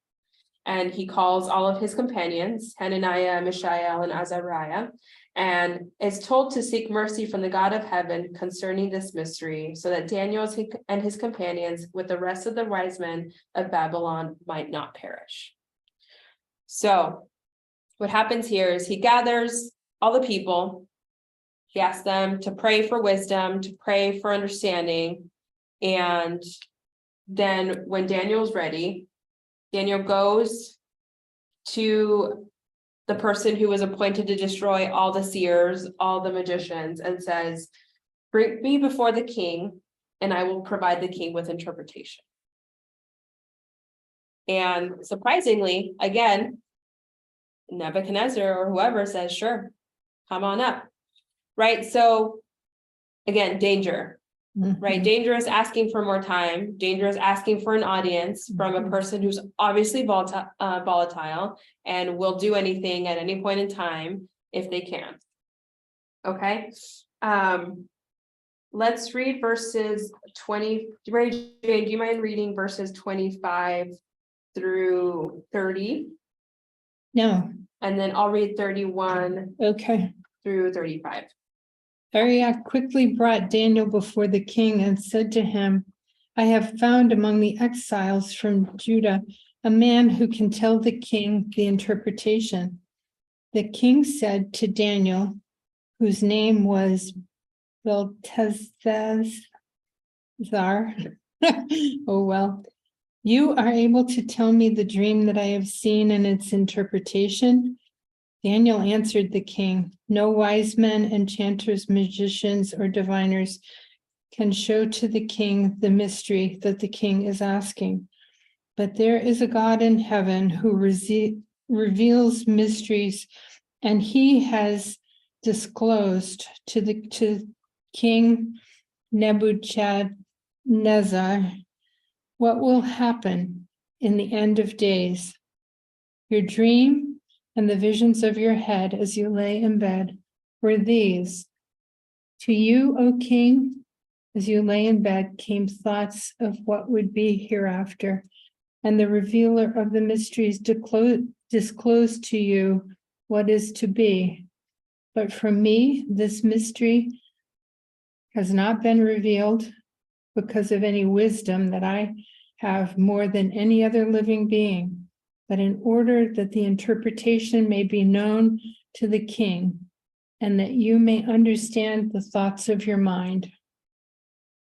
[SPEAKER 1] And he calls all of his companions, Hananiah, Mishael, and Azariah, and is told to seek mercy from the God of heaven concerning this mystery, so that Daniel and his companions, with the rest of the wise men of Babylon, might not perish. So what happens here is he gathers all the people. He asks them to pray for wisdom, to pray for understanding. And then when Daniel's ready, Daniel goes to the person who was appointed to destroy all the seers, all the magicians, and says, bring me before the king, and I will provide the king with interpretation. And surprisingly, again, Nebuchadnezzar or whoever says, sure, come on up. Right? So again, danger. Right, dangerous asking for more time, dangerous asking for an audience from a person who's obviously volatile and will do anything at any point in time if they can. Okay, let's read verses 20. Jane, do you mind reading verses 25 through 30?
[SPEAKER 5] No,
[SPEAKER 1] And then I'll read 31
[SPEAKER 5] okay.
[SPEAKER 1] through 35.
[SPEAKER 5] Arioch quickly brought Daniel before the king and said to him, I have found among the exiles from Judah a man who can tell the king the interpretation. The king said to Daniel, whose name was Belteshazzar, oh well, you are able to tell me the dream that I have seen and its interpretation? Daniel answered the king, no wise men, enchanters, magicians, or diviners can show to the king the mystery that the king is asking. But there is a God in heaven who reveals mysteries, and he has disclosed to King Nebuchadnezzar what will happen in the end of days. Your dream and the visions of your head as you lay in bed were these. To you, O king, as you lay in bed, came thoughts of what would be hereafter, and the revealer of the mysteries disclosed to you what is to be. But from me, this mystery has not been revealed because of any wisdom that I have more than any other living being, but in order that the interpretation may be known to the king, and that you may understand the thoughts of your mind.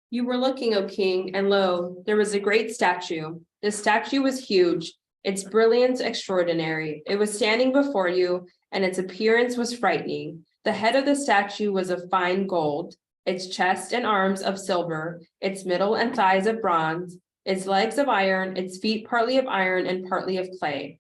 [SPEAKER 1] You were looking, O king, and lo, there was a great statue. The statue was huge, its brilliance extraordinary. It was standing before you, and its appearance was frightening. The head of the statue was of fine gold, its chest and arms of silver, its middle and thighs of bronze, its legs of iron, its feet partly of iron and partly of clay.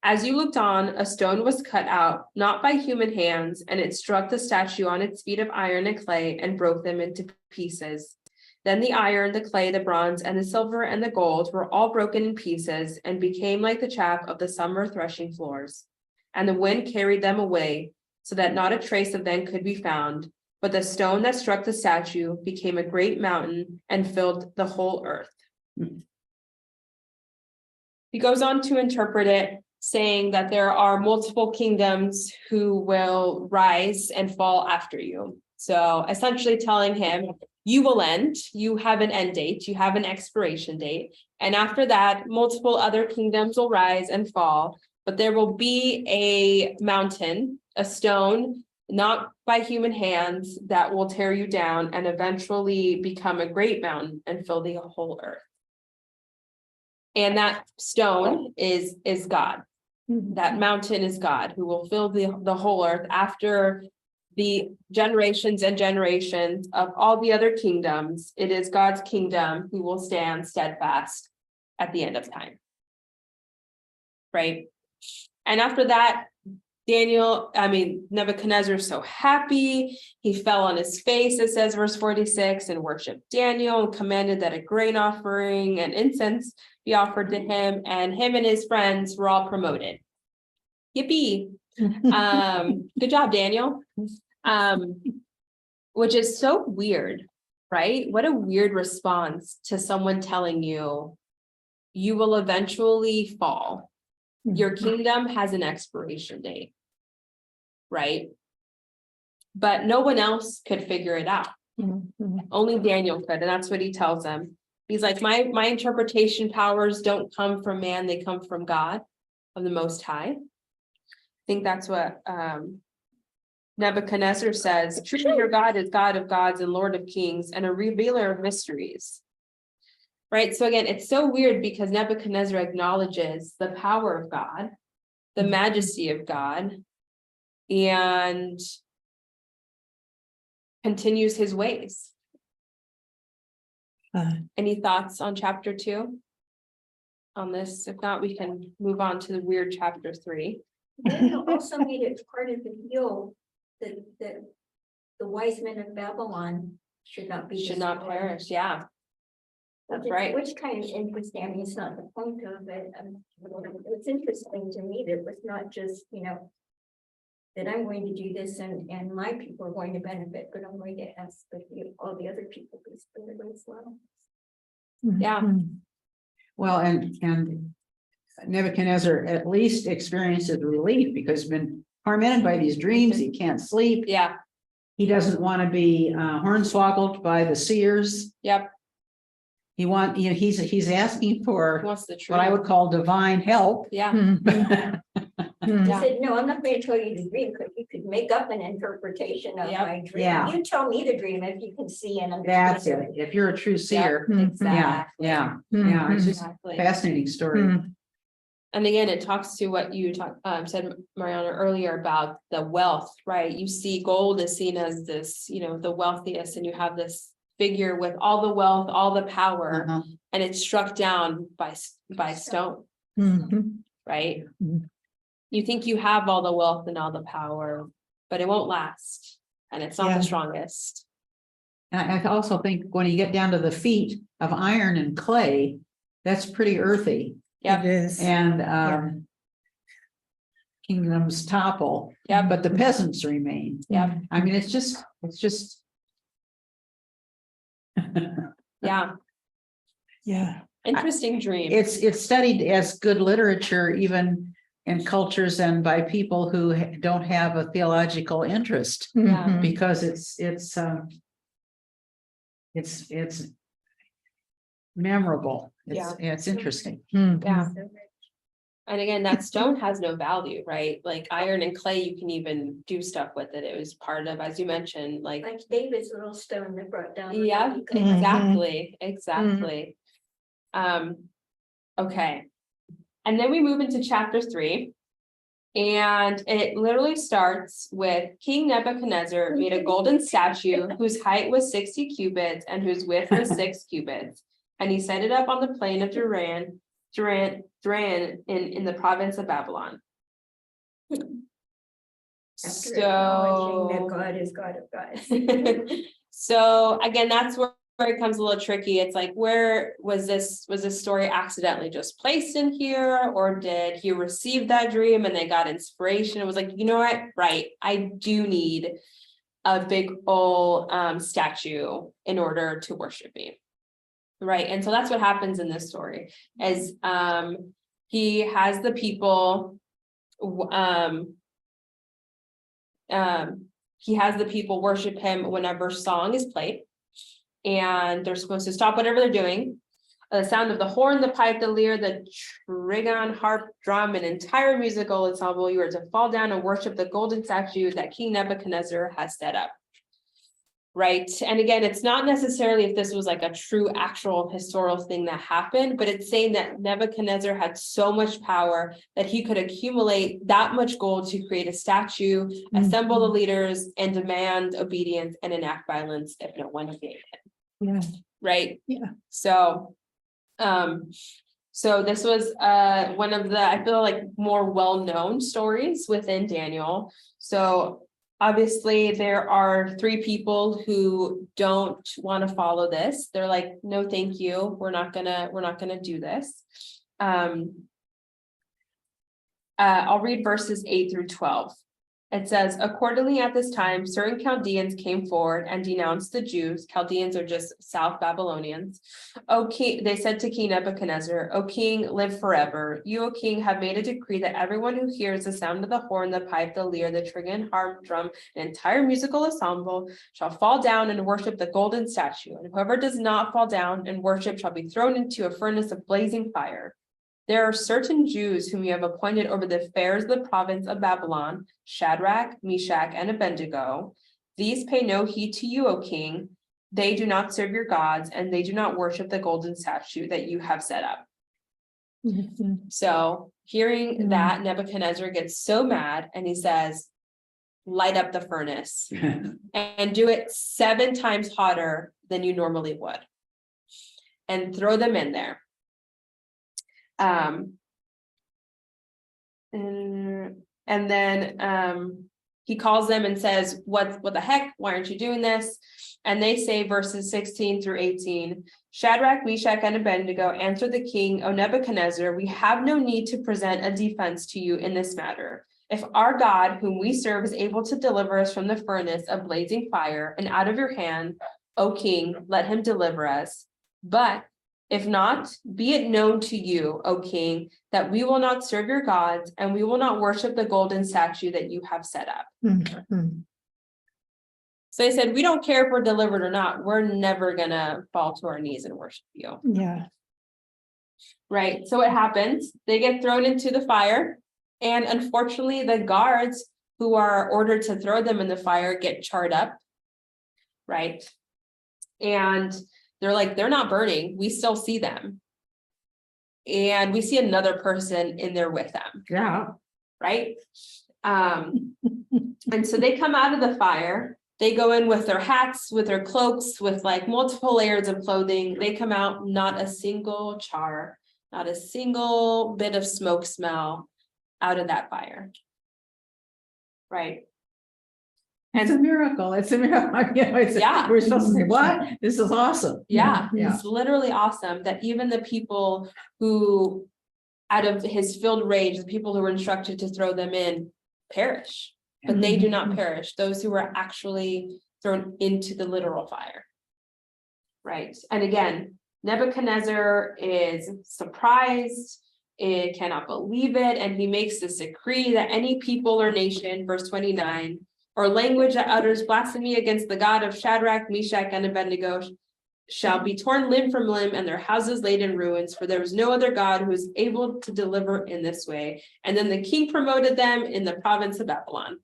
[SPEAKER 1] As you looked on, a stone was cut out, not by human hands, and it struck the statue on its feet of iron and clay and broke them into pieces. Then the iron, the clay, the bronze, and the silver and the gold were all broken in pieces and became like the chaff of the summer threshing floors. And the wind carried them away, so that not a trace of them could be found. But the stone that struck the statue became a great mountain and filled the whole earth. He goes on to interpret it, saying that there are multiple kingdoms who will rise and fall after you. So essentially telling him, you will end, you have an end date, you have an expiration date. And after that, multiple other kingdoms will rise and fall, but there will be a mountain, a stone, not by human hands, that will tear you down and eventually become a great mountain and fill the whole earth. And that stone is God. That mountain is God, who will fill the whole earth after the generations and generations of all the other kingdoms. It is God's kingdom who will stand steadfast at the end of time. Right? And after that, Nebuchadnezzar is so happy. He fell on his face, it says verse 46, and worshiped Daniel and commanded that a grain offering and incense be offered to him, and him and his friends were all promoted. Yippee. Good job, Daniel. Which is so weird, right? What a weird response to someone telling you, you will eventually fall. Your kingdom has an expiration date. Right? But no one else could figure it out. Only Daniel could, and that's what he tells them. He's like, my interpretation powers don't come from man, they come from God, of the Most High. I think that's what Nebuchadnezzar says. Truly your God is God of gods and Lord of kings and a revealer of mysteries. Right? So again, it's so weird because Nebuchadnezzar acknowledges the power of God, the majesty of God, and continues his ways. Any thoughts on chapter 2 on this? If not, we can move on to the weird chapter 3.
[SPEAKER 3] Daniel also made it part of the deal that the wise men of Babylon should not
[SPEAKER 1] Should not perish. Yeah, that's right.
[SPEAKER 3] Which kind of interesting. I mean, it's not the point of it. It's interesting to me that it was not just, that I'm going to do this and my people are going to benefit, but I'm going to ask that all the other people be spared as well.
[SPEAKER 1] Yeah.
[SPEAKER 2] Well, and Nebuchadnezzar at least experiences relief because he's been tormented by these dreams. He can't sleep.
[SPEAKER 1] Yeah.
[SPEAKER 2] He doesn't want to be hornswoggled by the seers.
[SPEAKER 1] Yep.
[SPEAKER 2] He's asking for
[SPEAKER 1] What's the truth?
[SPEAKER 2] what I would call divine help.
[SPEAKER 1] Yeah.
[SPEAKER 3] I
[SPEAKER 1] Yeah.
[SPEAKER 3] said, no, I'm not going to tell you the dream, because you could make up an interpretation of
[SPEAKER 1] Yep.
[SPEAKER 3] my dream.
[SPEAKER 2] Yeah.
[SPEAKER 3] You tell me the dream if you can see and understand.
[SPEAKER 2] That's it. If you're a true seer.
[SPEAKER 1] Exactly.
[SPEAKER 2] Yeah. It's just a
[SPEAKER 1] Exactly.
[SPEAKER 2] fascinating story.
[SPEAKER 1] And again, it talks to what you said, Mariana, earlier about the wealth, right? You see gold is seen as this, the wealthiest, and you have this figure with all the wealth, all the power,
[SPEAKER 2] Uh-huh.
[SPEAKER 1] and it's struck down by stone, right? You think you have all the wealth and all the power, but it won't last, and it's not
[SPEAKER 5] Yeah.
[SPEAKER 1] the strongest.
[SPEAKER 2] And I also think when you get down to the feet of iron and clay, that's pretty earthy.
[SPEAKER 1] Yep.
[SPEAKER 5] It is.
[SPEAKER 2] And kingdoms topple,
[SPEAKER 1] Yep.
[SPEAKER 2] but the peasants remain.
[SPEAKER 1] Yep.
[SPEAKER 2] I mean, it's just.
[SPEAKER 1] Yeah.
[SPEAKER 5] Yeah.
[SPEAKER 1] Interesting dream.
[SPEAKER 2] It's studied as good literature, even in cultures and by people who don't have a theological interest,
[SPEAKER 1] Yeah.
[SPEAKER 2] because it's memorable. It's interesting.
[SPEAKER 1] Yeah. And again, that stone has no value, right? Like iron and clay, you can even do stuff with it. It was part of, as you mentioned, like,
[SPEAKER 3] Like David's little stone that brought down. the
[SPEAKER 1] yeah,
[SPEAKER 3] mighty
[SPEAKER 1] exactly. Okay. And then we move into chapter 3. And it literally starts with King Nebuchadnezzar made a golden statue whose height was 60 cubits and whose width was 6 cubits. And he set it up on the plain of Duran in the province of Babylon.
[SPEAKER 3] After acknowledging that
[SPEAKER 1] So,
[SPEAKER 3] God is God of gods.
[SPEAKER 1] so again, that's where it becomes a little tricky. It's like, where was this story accidentally just placed in here, or did he receive that dream and they got inspiration? It was like, you know what, right, I do need a big old statue in order to worship me, right? And so that's what happens in this story, as he has the people worship him whenever song is played. And they're supposed to stop whatever they're doing. The sound of the horn, the pipe, the lyre, the trigon, harp, drum, an entire musical ensemble. You are to fall down and worship the golden statue that King Nebuchadnezzar has set up. Right. And again, it's not necessarily if this was like a true actual historical thing that happened, but it's saying that Nebuchadnezzar had so much power that he could accumulate that much gold to create a statue, assemble the leaders, and demand obedience and enact violence if no one obeyed him.
[SPEAKER 5] Yeah.
[SPEAKER 1] Right.
[SPEAKER 5] Yeah.
[SPEAKER 1] So So this was one of the, I feel like, more well-known stories within Daniel. So obviously there are 3 people who don't want to follow this. They're like, no, thank you. We're not gonna do this. I'll read verses 8 through 12. It says, accordingly, at this time, certain Chaldeans came forward and denounced the Jews. Chaldeans are just South Babylonians. O king, they said to King Nebuchadnezzar, O king, live forever. You, O king, have made a decree that everyone who hears the sound of the horn, the pipe, the lyre, the trigon, harp, drum, an entire musical ensemble shall fall down and worship the golden statue. And whoever does not fall down and worship shall be thrown into a furnace of blazing fire. There are certain Jews whom you have appointed over the affairs of the province of Babylon, Shadrach, Meshach, and Abednego. These pay no heed to you, O king. They do not serve your gods, and they do not worship the golden statue that you have set up.
[SPEAKER 5] Mhm.
[SPEAKER 1] So hearing that, Nebuchadnezzar gets so mad and he says, light up the furnace and do it 7 times hotter than you normally would. And throw them in there. And then he calls them and says, what the heck? Why aren't you doing this? And they say, verses 16 through 18, Shadrach, Meshach, and Abednego answered the king, O Nebuchadnezzar, we have no need to present a defense to you in this matter. If our God, whom we serve, is able to deliver us from the furnace of blazing fire and out of your hand, O king, let him deliver us. But if not, be it known to you, O king, that we will not serve your gods, and we will not worship the golden statue that you have set up.
[SPEAKER 5] Mhm.
[SPEAKER 1] So they said, we don't care if we're delivered or not. We're never gonna fall to our knees and worship you.
[SPEAKER 5] Yeah.
[SPEAKER 1] Right? So what happens? They get thrown into the fire. And unfortunately, the guards who are ordered to throw them in the fire get charred up. Right? And they're like, they're not burning. We still see them. And we see another person in there with them.
[SPEAKER 2] Yeah.
[SPEAKER 1] Right? And so they come out of the fire. They go in with their hats, with their cloaks, with like multiple layers of clothing. They come out, not a single char, not a single bit of smoke smell out of that fire. Right?
[SPEAKER 2] It's a miracle. It's a miracle. You know,
[SPEAKER 1] Yeah.
[SPEAKER 2] We're supposed to say, what? This is awesome.
[SPEAKER 1] Yeah,
[SPEAKER 2] Yeah.
[SPEAKER 1] it's literally awesome that even the people who, out of his filled rage, the people who were instructed to throw them in perish, but they do not perish, those who were actually thrown into the literal fire. Right, and again, Nebuchadnezzar is surprised, it cannot believe it, and he makes this decree that any people or nation, verse 29, or language that utters blasphemy against the God of Shadrach, Meshach, and Abednego shall be torn limb from limb and their houses laid in ruins, for there was no other God who is able to deliver in this way. And then the king promoted them in the province of Babylon.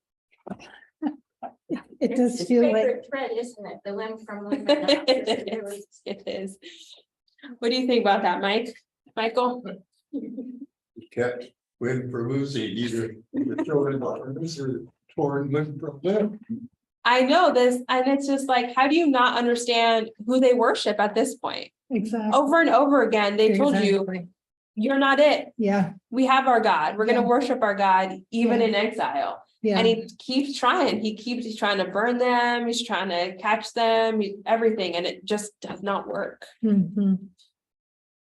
[SPEAKER 5] It
[SPEAKER 3] It's
[SPEAKER 5] does
[SPEAKER 3] his
[SPEAKER 5] feel like,
[SPEAKER 3] favorite thread, isn't it? The limb from limb. and the houses in ruins.
[SPEAKER 1] It is. What do you think about that, Michael?
[SPEAKER 6] Kept waiting for Lucy, either the children or this or torn limb from limb.
[SPEAKER 1] I know this, and it's just like, how do you not understand who they worship at this point?
[SPEAKER 5] exactly.
[SPEAKER 1] Over and over again, they told you,
[SPEAKER 5] Exactly.
[SPEAKER 1] you're not it.
[SPEAKER 5] Yeah,
[SPEAKER 1] We have our God. We're going to
[SPEAKER 5] Yeah.
[SPEAKER 1] worship our God, even
[SPEAKER 5] Yeah.
[SPEAKER 1] in exile.
[SPEAKER 5] yeah.
[SPEAKER 1] And he keeps trying. He's trying to burn them. He's trying to catch them, everything. And it just does not work.
[SPEAKER 5] Mhm.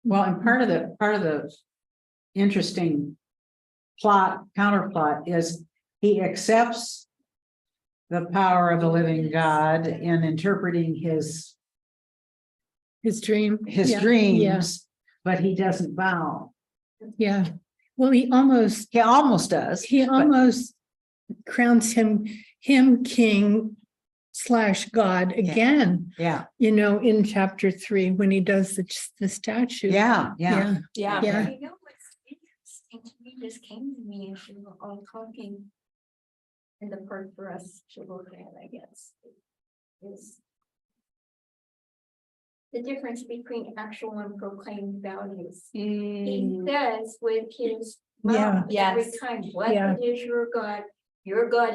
[SPEAKER 2] Well, and part of the interesting counterplot is he accepts the power of the living God in interpreting his
[SPEAKER 5] His dream. Yeah,
[SPEAKER 2] dreams, but he doesn't bow.
[SPEAKER 5] Yeah. Well, he almost
[SPEAKER 2] does.
[SPEAKER 5] crowns him king / God again,
[SPEAKER 2] Yeah,
[SPEAKER 5] in chapter 3, when he does the statue.
[SPEAKER 2] yeah.
[SPEAKER 1] Yeah.
[SPEAKER 5] Yeah.
[SPEAKER 3] You know what's interesting to me, just came to me as you were all talking. And the part for us to look at, I guess, is the difference between actual and proclaimed values. He says with his mouth every
[SPEAKER 1] Yes.
[SPEAKER 3] time, blessed
[SPEAKER 5] Yeah.
[SPEAKER 3] is your God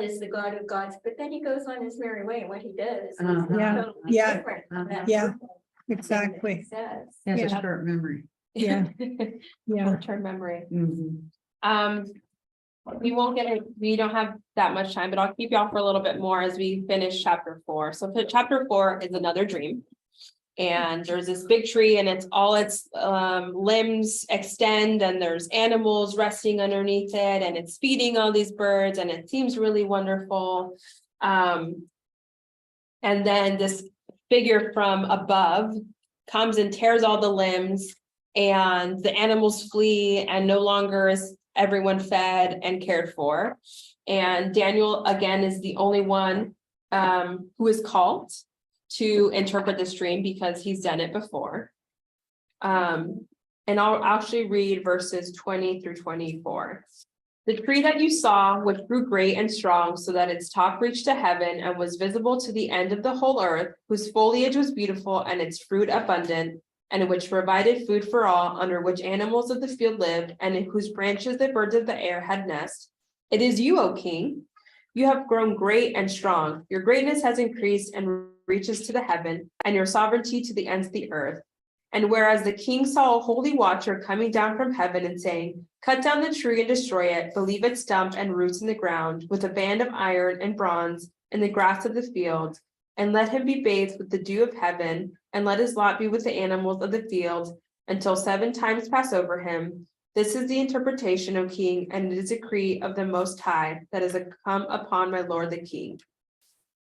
[SPEAKER 3] is the God of gods, but then he goes on his merry way, and what he does is
[SPEAKER 2] Uh-huh.
[SPEAKER 5] Yeah.
[SPEAKER 3] totally
[SPEAKER 5] Yeah.
[SPEAKER 3] different. from that
[SPEAKER 5] Yeah.
[SPEAKER 3] thing that he
[SPEAKER 5] Exactly.
[SPEAKER 3] says.
[SPEAKER 2] He has a
[SPEAKER 5] Yeah.
[SPEAKER 2] short memory.
[SPEAKER 5] Yeah. Yeah.
[SPEAKER 1] Short-term memory.
[SPEAKER 2] Mhm.
[SPEAKER 1] We won't get it, we don't have that much time, but I'll keep y'all for a little bit more as we finish chapter 4. So chapter 4 is another dream. And there's this big tree and it's all its limbs extend and there's animals resting underneath it and it's feeding all these birds and it seems really wonderful. And then this figure from above comes and tears all the limbs and the animals flee and no longer is everyone fed and cared for. And Daniel, again, is the only one who is called to interpret this dream because he's done it before. And I'll actually read verses 20 through 24. The tree that you saw, which grew great and strong so that its top reached to heaven and was visible to the end of the whole earth, whose foliage was beautiful and its fruit abundant, and which provided food for all, under which animals of the field lived, and in whose branches the birds of the air had nest. It is you, O king. You have grown great and strong. Your greatness has increased and reaches to the heaven, and your sovereignty to the ends of the earth. And whereas the king saw a holy watcher coming down from heaven and saying, cut down the tree and destroy it, leave its stump and roots in the ground, with a band of iron and bronze in the grass of the field, and let him be bathed with the dew of heaven, and let his lot be with the animals of the field, until 7 times pass over him. This is the interpretation, O king, and it is a decree of the Most High that has come upon my lord the king.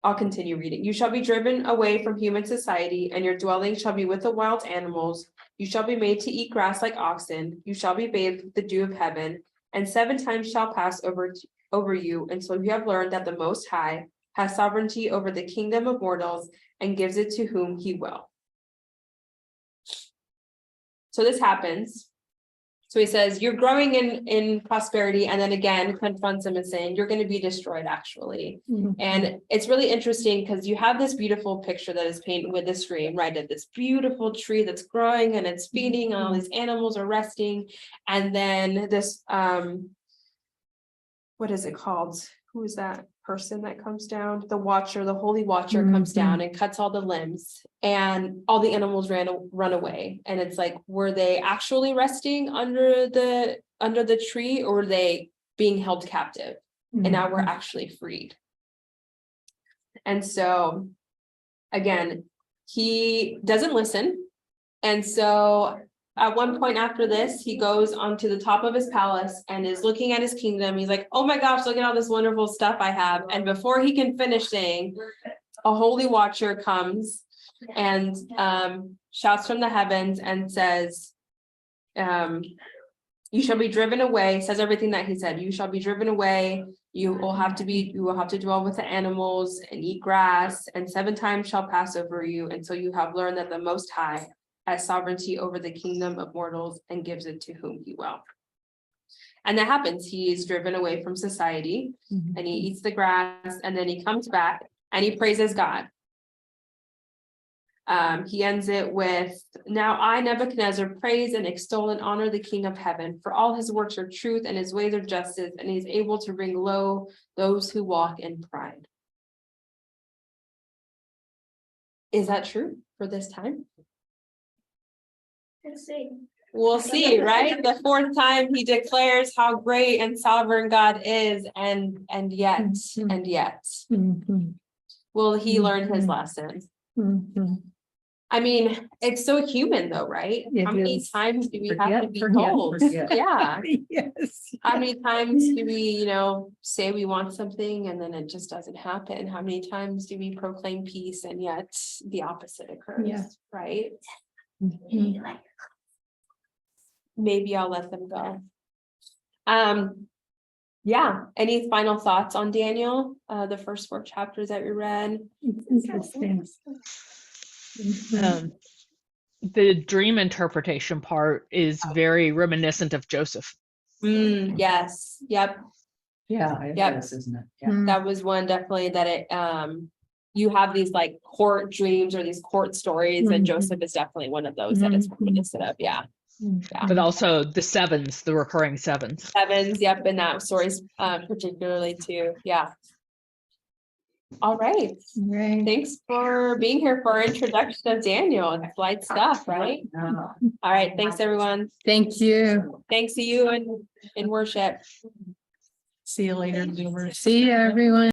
[SPEAKER 1] I'll continue reading. You shall be driven away from human society, and your dwelling shall be with the wild animals. You shall be made to eat grass like oxen. You shall be bathed with the dew of heaven, and 7 times shall pass over you until you have learned that the Most High has sovereignty over the kingdom of mortals and gives it to whom he will. So this happens. So he says, you're growing in prosperity, and then again confronts him and saying, you're going to be destroyed, actually.
[SPEAKER 5] Mhm.
[SPEAKER 1] And it's really interesting because you have this beautiful picture that is painted with this dream, right? Of this beautiful tree that's growing and it's feeding, and all these animals are resting. And then this, what is it called? Who is that person that comes down? The watcher, the holy watcher comes down and cuts all the limbs, and all the animals run away. And it's like, were they actually resting under the tree, or were they being held captive? And now we're actually freed. And so again, he doesn't listen. And so at one point after this, he goes onto the top of his palace and is looking at his kingdom. He's like, oh my gosh, look at all this wonderful stuff I have. And before he can finish saying, a holy watcher comes and shouts from the heavens and says, you shall be driven away, says everything that he said. You shall be driven away. You will have to dwell with the animals and eat grass, and 7 times shall pass over you until you have learned that the Most High has sovereignty over the kingdom of mortals and gives it to whom he will. And that happens. He is driven away from society and he eats the grass, and then he comes back and he praises God. He ends it with, now I, Nebuchadnezzar, praise and extol and honor the King of heaven, for all his works are truth and his ways are justice, and he is able to bring low those who walk in pride. Is that true for this time?
[SPEAKER 3] Let's see.
[SPEAKER 1] We'll see, right? The 4th time he declares how great and sovereign God is, and yet, will he learn his lesson? I mean, it's so human though, right?
[SPEAKER 2] It
[SPEAKER 1] How many
[SPEAKER 2] is.
[SPEAKER 1] times do we have
[SPEAKER 2] Forget,
[SPEAKER 1] to be
[SPEAKER 2] forget,
[SPEAKER 1] told?
[SPEAKER 2] forget.
[SPEAKER 1] Yeah.
[SPEAKER 5] Yes.
[SPEAKER 1] How many times do we, say we want something and then it just doesn't happen? How many times do we proclaim peace and yet the opposite occurs?
[SPEAKER 5] Yeah.
[SPEAKER 1] Right? Maybe I'll let them go. Yeah. Any final thoughts on Daniel? The first 4 chapters that we read?
[SPEAKER 5] It's interesting.
[SPEAKER 7] The dream interpretation part is very reminiscent of Joseph.
[SPEAKER 1] Yes. Yep.
[SPEAKER 2] Yeah, it
[SPEAKER 1] Yep.
[SPEAKER 2] is, isn't it? Yeah.
[SPEAKER 1] That was one definitely that it, you have these like court dreams or these court stories, and Joseph is definitely one of those that it's reminiscent of. Yeah.
[SPEAKER 7] But also the 7s, the recurring 7s.
[SPEAKER 1] 7s, yep, and that story's particularly too. Yeah. All right.
[SPEAKER 5] Right.
[SPEAKER 1] Thanks for being here for our introduction of Daniel. It's light stuff, right? All right. Thanks, everyone.
[SPEAKER 5] Thank you.
[SPEAKER 1] Thanks to you and in worship.
[SPEAKER 5] See you later. See you, everyone.